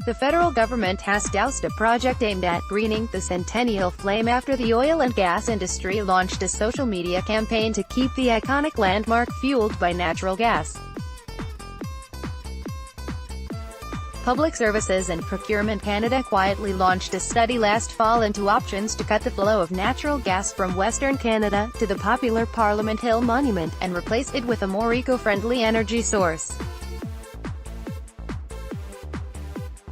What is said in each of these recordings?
The federal government has doused a project aimed at greening the Centennial Flame after the oil and gas industry launched a social media campaign to keep the iconic landmark fueled by natural gas. Public Services and Procurement Canada quietly launched a study last fall into options to cut the flow of natural gas from Western Canada to the popular Parliament Hill Monument, and replace it with a more eco-friendly energy source.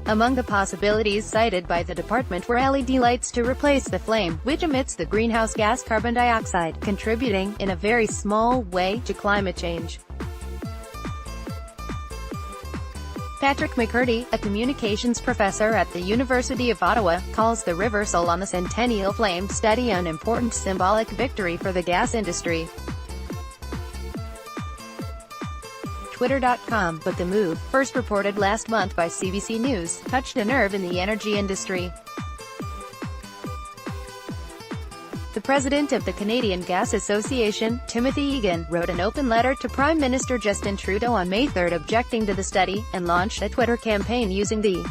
Among the possibilities cited by the department were LED lights to replace the flame, which emits the greenhouse gas carbon dioxide, contributing, in a very small way, to climate change. Patrick McCurdy, a communications professor at the University of Ottawa, calls the reversal on the Centennial Flame study an important symbolic victory for the gas industry. Twitter.com, but the move, first reported last month by CBC News, touched a nerve in the energy industry. The president of the Canadian Gas Association, Timothy Egan, wrote an open letter to Prime Minister Justin Trudeau on May 3 objecting to the study, and launched a Twitter campaign using the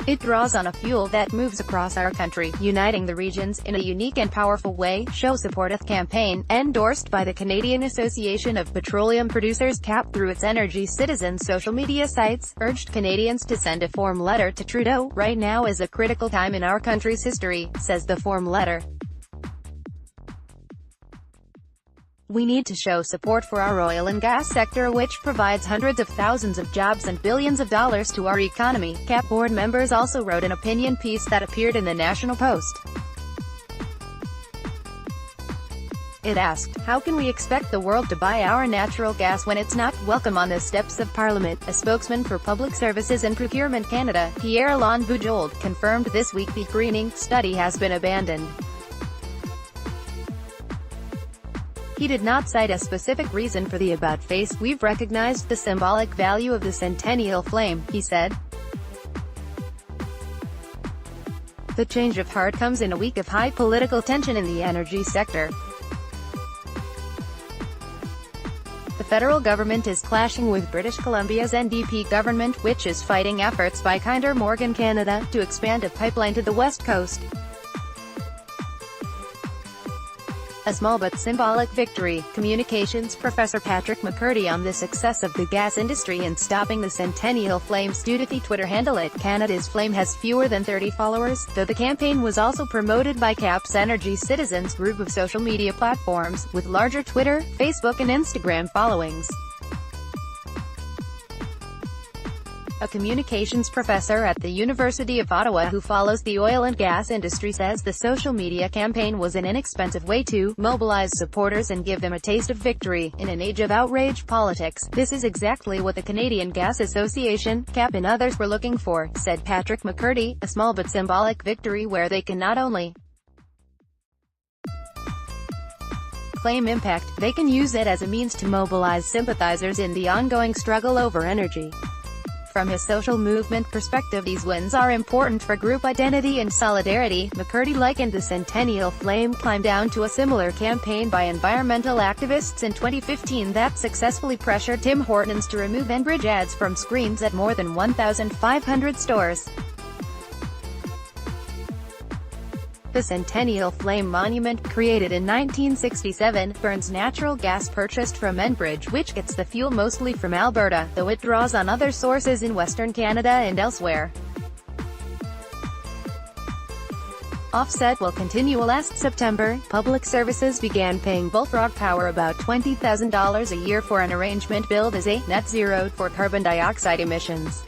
"It draws on a fuel that moves across our country, uniting the regions in a unique and powerful way, show supporteth" campaign, endorsed by the Canadian Association of Petroleum Producers (CAP) through its Energy Citizens social media sites, urged Canadians to send a form letter to Trudeau. "Right now is a critical time in our country's history," says the form letter. "We need to show support for our oil and gas sector, which provides hundreds of thousands of jobs and billions of dollars to our economy." CAP board members also wrote an opinion piece that appeared in the National Post. It asked, "How can we expect the world to buy our natural gas when it's not welcome on the steps of Parliament?" A spokesman for Public Services and Procurement Canada, Pierre-Alain Bujold, confirmed this week the greening study has been abandoned. He did not cite a specific reason for the about-face. "We've recognized the symbolic value of the Centennial Flame," he said. The change of heart comes in a week of high political tension in the energy sector. The federal government is clashing with British Columbia's NDP government, which is fighting efforts by Kinder Morgan Canada to expand a pipeline to the west coast. A small but symbolic victory. Communications professor Patrick McCurdy on the success of the gas industry in stopping the Centennial Flame's due to the Twitter handle @ Canada's Flame has fewer than 30 followers, though the campaign was also promoted by CAP's Energy Citizens group of social media platforms, with larger Twitter, Facebook and Instagram followings. A communications professor at the University of Ottawa who follows the oil and gas industry says the social media campaign was an inexpensive way to mobilize supporters and give them a taste of victory. "In an age of outrage politics, this is exactly what the Canadian Gas Association, CAP and others were looking for," said Patrick McCurdy. "A small but symbolic victory where they can not only claim impact, they can use it as a means to mobilize sympathizers in the ongoing struggle over energy." From his social movement perspective, these wins are important for group identity and solidarity. McCurdy likened the Centennial Flame climb down to a similar campaign by environmental activists in 2015 that successfully pressured Tim Hortons to remove Enbridge ads from screens at more than 1,500 stores. The Centennial Flame Monument, created in 1967, burns natural gas purchased from Enbridge, which gets the fuel mostly from Alberta, though it draws on other sources in Western Canada and elsewhere. Offset will continue. Last September, Public Services began paying Bullfrog Power about $20,000 a year for an arrangement billed as a net zero for carbon dioxide emissions.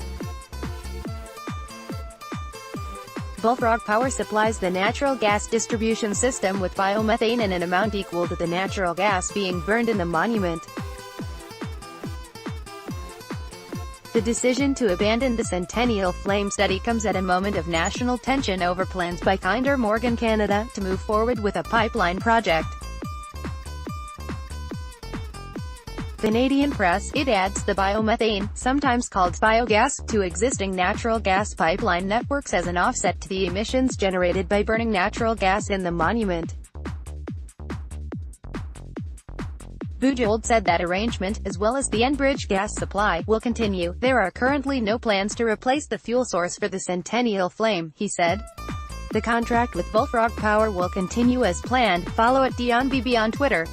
Bullfrog Power supplies the natural gas distribution system with biomethane in an amount equal to the natural gas being burned in the monument. The decision to abandon the Centennial Flame study comes at a moment of national tension over plans by Kinder Morgan Canada to move forward with a pipeline project. Canadian press, it adds the biomethane, sometimes called biogas, to existing natural gas pipeline networks as an offset to the emissions generated by burning natural gas in the monument. Bujold said that arrangement, as well as the Enbridge gas supply, will continue. There are currently no plans to replace the fuel source for the Centennial Flame, he said. The contract with Bullfrog Power will continue as planned. Follow @DionBB on Twitter.